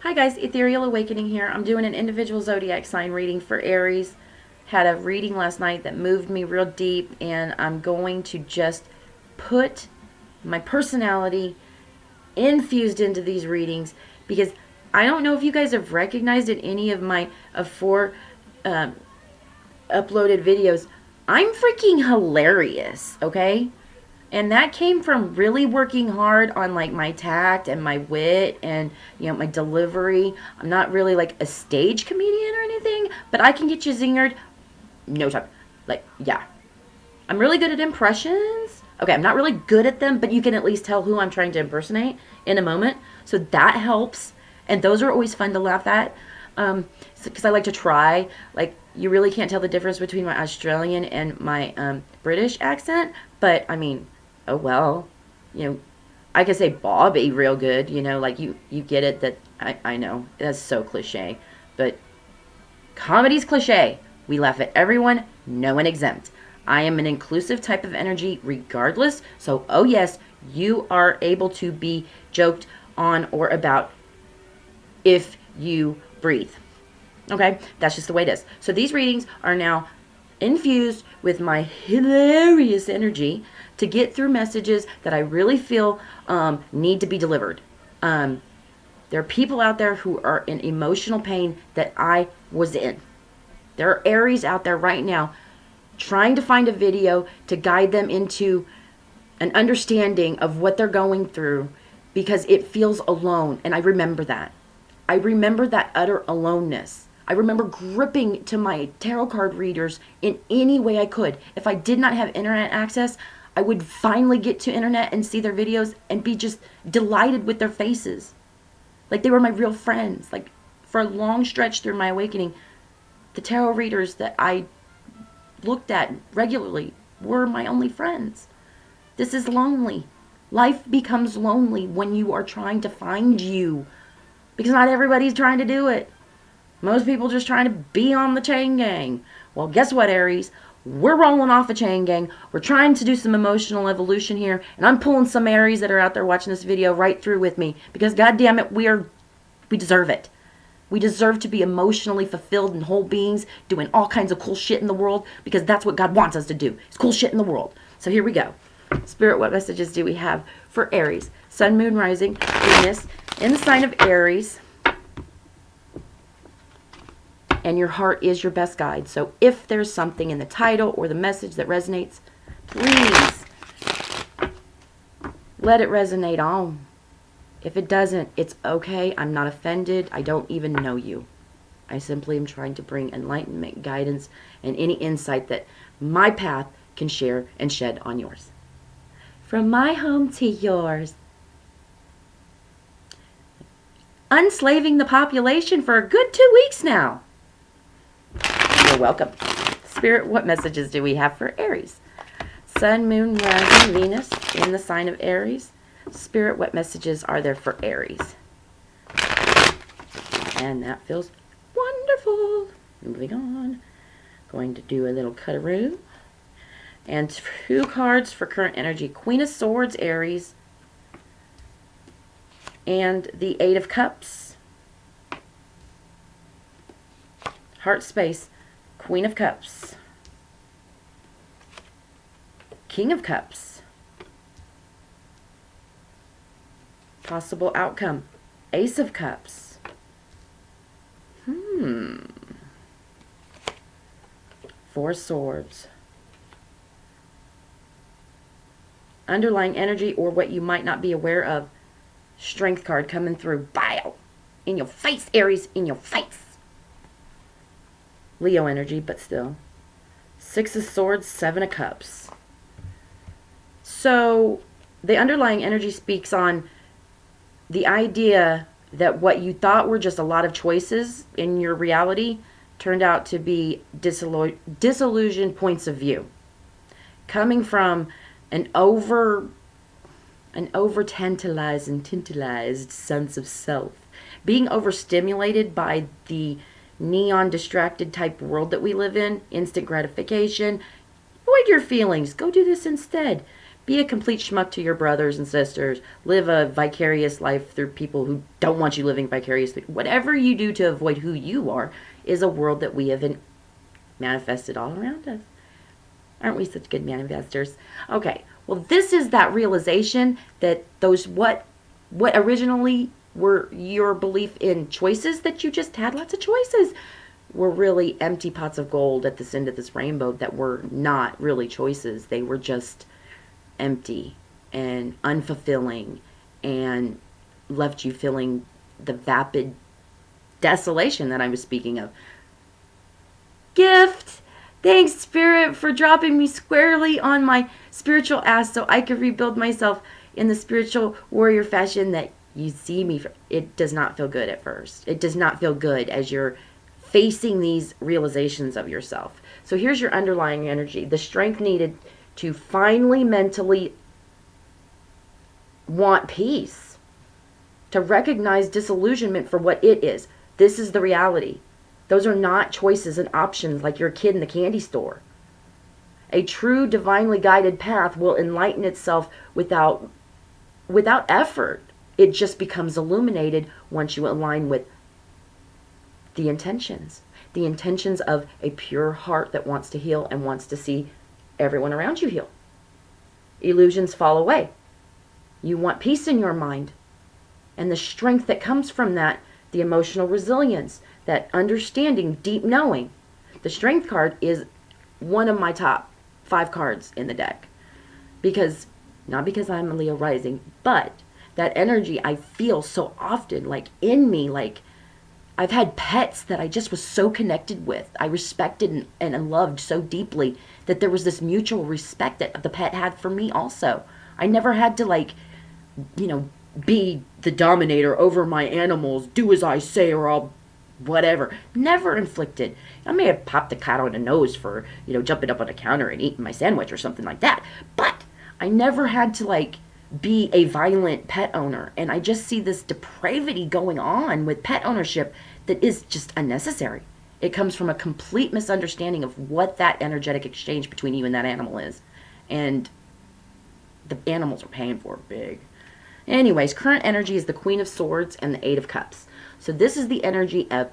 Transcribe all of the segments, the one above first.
Hi guys, Ethereal Awakening here. I'm doing an individual zodiac sign reading for Aries. Had a reading last night that moved me real deep, and I'm going to just put my personality infused into these readings because I don't know if you guys have recognized in any of my four uploaded videos. I'm freaking hilarious, okay? And that came from really working hard on like my tact and my wit and my delivery. I'm not really like a stage comedian or anything, but I can get you zingered no time. Like, yeah. I'm really good at impressions. Okay, I'm not really good at them, but you can at least tell who I'm trying to impersonate in a moment. So that helps. And those are always fun to laugh at. Because I like to try. Like, you really can't tell the difference between my Australian and my British accent. But, I mean, oh well. I can say Bobby real good. Like, you get it that I know. That's so cliche. But comedy's cliche. We laugh at everyone, no one exempt. I am an inclusive type of energy regardless. So, oh yes, you are able to be joked on or about if you breathe. Okay? That's just the way it is. So these readings are now infused with my hilarious energy to get through messages that I really feel need to be delivered. There are people out there who are in emotional pain that I was in. There are Aries out there right now trying to find a video to guide them into an understanding of what they're going through because it feels alone. And I remember that. I remember that utter aloneness. I remember gripping to my tarot card readers in any way I could. If I did not have internet access, I would finally get to internet and see their videos and be just delighted with their faces. Like they were my real friends. Like for a long stretch through my awakening, the tarot readers that I looked at regularly were my only friends. This is lonely. Life becomes lonely when you are trying to find you because not everybody's trying to do it. Most people just trying to be on the chain gang. Well, guess what, Aries? We're rolling off a chain gang. We're trying to do some emotional evolution here, and I'm pulling some Aries that are out there watching this video right through with me because God damn it, we deserve it. We deserve to be emotionally fulfilled and whole beings doing all kinds of cool shit in the world because that's what God wants us to do. It's cool shit in the world. So here we go. Spirit, what messages do we have for Aries? Sun, Moon, Rising, Venus in the sign of Aries. And your heart is your best guide. So if there's something in the title or the message that resonates, please let it resonate on. If it doesn't, it's okay. I'm not offended. I don't even know you. I simply am trying to bring enlightenment, guidance, and any insight that my path can share and shed on yours. From my home to yours. Unslaving the population for a good 2 weeks now. You're welcome. Spirit, what messages do we have for Aries? Sun, Moon, Rising, Venus in the sign of Aries. Spirit, what messages are there for Aries? And that feels wonderful. Moving on. Going to do a little cut-a-roo. And 2 cards for current energy. Queen of Swords, Aries. And the 8 of Cups. Heart space. Queen of Cups. King of Cups. Possible outcome. Ace of Cups. 4 Swords. Underlying energy or what you might not be aware of. Strength card coming through. Bow. In your face, Aries. In your face. Leo energy, but still. 6 of Swords, 7 of Cups. So, the underlying energy speaks on the idea that what you thought were just a lot of choices in your reality turned out to be disillusioned points of view. Coming from an over tantalized and tantalized sense of self. Being overstimulated by the neon distracted type world that we live in. Instant gratification. Avoid your feelings. Go do this instead. Be a complete schmuck to your brothers and sisters. Live a vicarious life through people who don't want you living vicariously. Whatever you do to avoid who you are is a world that we have manifested all around us. Aren't we such good manifestors? Okay, well, this is that realization that those what originally were your belief in choices, that you just had lots of choices, were really empty pots of gold at this end of this rainbow that were not really choices. They were just empty and unfulfilling and left you feeling the vapid desolation that I was speaking of. Gift! Thanks, Spirit, for dropping me squarely on my spiritual ass so I could rebuild myself in the spiritual warrior fashion that you see me. It does not feel good at first. It does not feel good as you're facing these realizations of yourself. So here's your underlying energy. The strength needed to finally mentally want peace. To recognize disillusionment for what it is. This is the reality. Those are not choices and options like you're a kid in the candy store. A true divinely guided path will enlighten itself without effort. It just becomes illuminated once you align with the intentions of a pure heart that wants to heal and wants to see everyone around you heal. Illusions fall away. You want peace in your mind. And the strength that comes from that, the emotional resilience, that understanding, deep knowing. The strength card is one of my top 5 cards in the deck. Not because I'm a Leo rising, but that energy I feel so often, like in me, like I've had pets that I just was so connected with. I respected and loved so deeply that there was this mutual respect that the pet had for me also. I never had to be the dominator over my animals, do as I say or I'll whatever. Never inflicted. I may have popped the cat on the nose for, jumping up on the counter and eating my sandwich or something like that. But I never had to be a violent pet owner. And I just see this depravity going on with pet ownership that is just unnecessary. It comes from a complete misunderstanding of what that energetic exchange between you and that animal is. And the animals are paying for it big. Anyways, current energy is the Queen of Swords and the Eight of Cups. So this is the energy of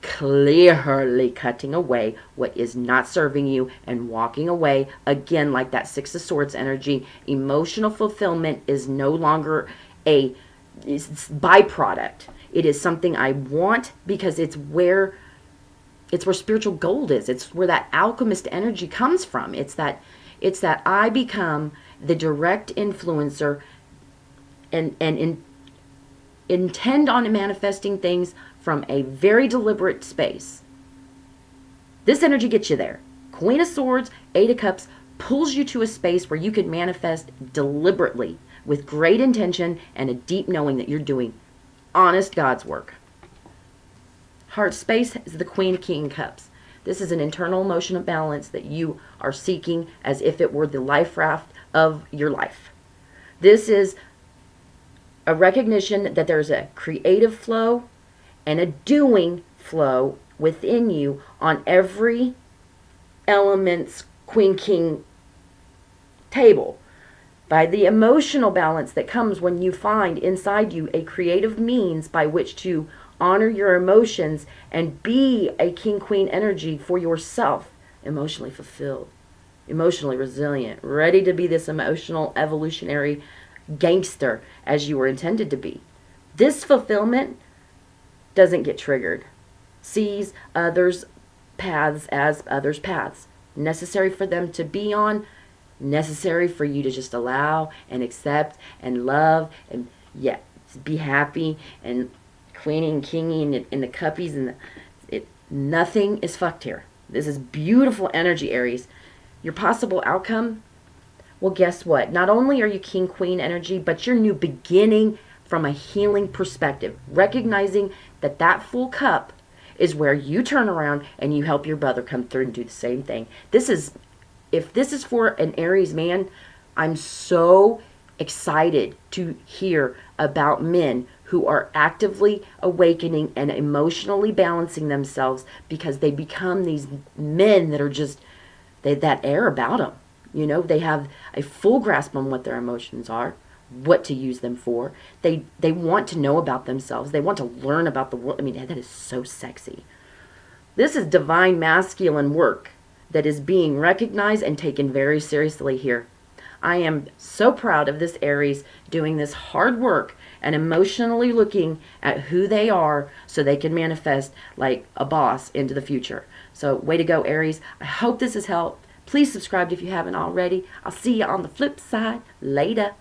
clearly cutting away what is not serving you and walking away. Again, like that Six of Swords energy, emotional fulfillment is no longer a byproduct. It is something I want because it's where spiritual gold is. It's where that alchemist energy comes from. It's that I become the direct influencer and intend on manifesting things from a very deliberate space. This energy gets you there. Queen of Swords, Eight of Cups pulls you to a space where you can manifest deliberately with great intention and a deep knowing that you're doing honest God's work. Heart space is the Queen King Cups. This is an internal emotional balance that you are seeking as if it were the life raft of your life. This is a recognition that there's a creative flow and a doing flow within you on every element's Queen King table. By the emotional balance that comes when you find inside you a creative means by which to honor your emotions and be a King Queen energy for yourself, emotionally fulfilled, emotionally resilient, ready to be this emotional evolutionary gangster as you were intended to be. This fulfillment doesn't get triggered. Sees others' paths as others' paths. Necessary for them to be on, necessary for you to just allow and accept and love and be happy and queenie and kingy and the cuppies and nothing is fucked here. This is beautiful energy, Aries. Your possible outcome, well, guess what? Not only are you King Queen energy, but your new beginning from a healing perspective, recognizing that full cup is where you turn around and you help your brother come through and do the same thing. If this is for an Aries man, I'm so excited to hear about men who are actively awakening and emotionally balancing themselves because they become these men that are just, that air about them. They have a full grasp on what their emotions are, what to use them for. They want to know about themselves. They want to learn about the world. I mean, that is so sexy. This is divine masculine work that is being recognized and taken very seriously here. I am so proud of this Aries doing this hard work and emotionally looking at who they are so they can manifest like a boss into the future. So, way to go, Aries. I hope this has helped. Please subscribe if you haven't already. I'll see you on the flip side. Later.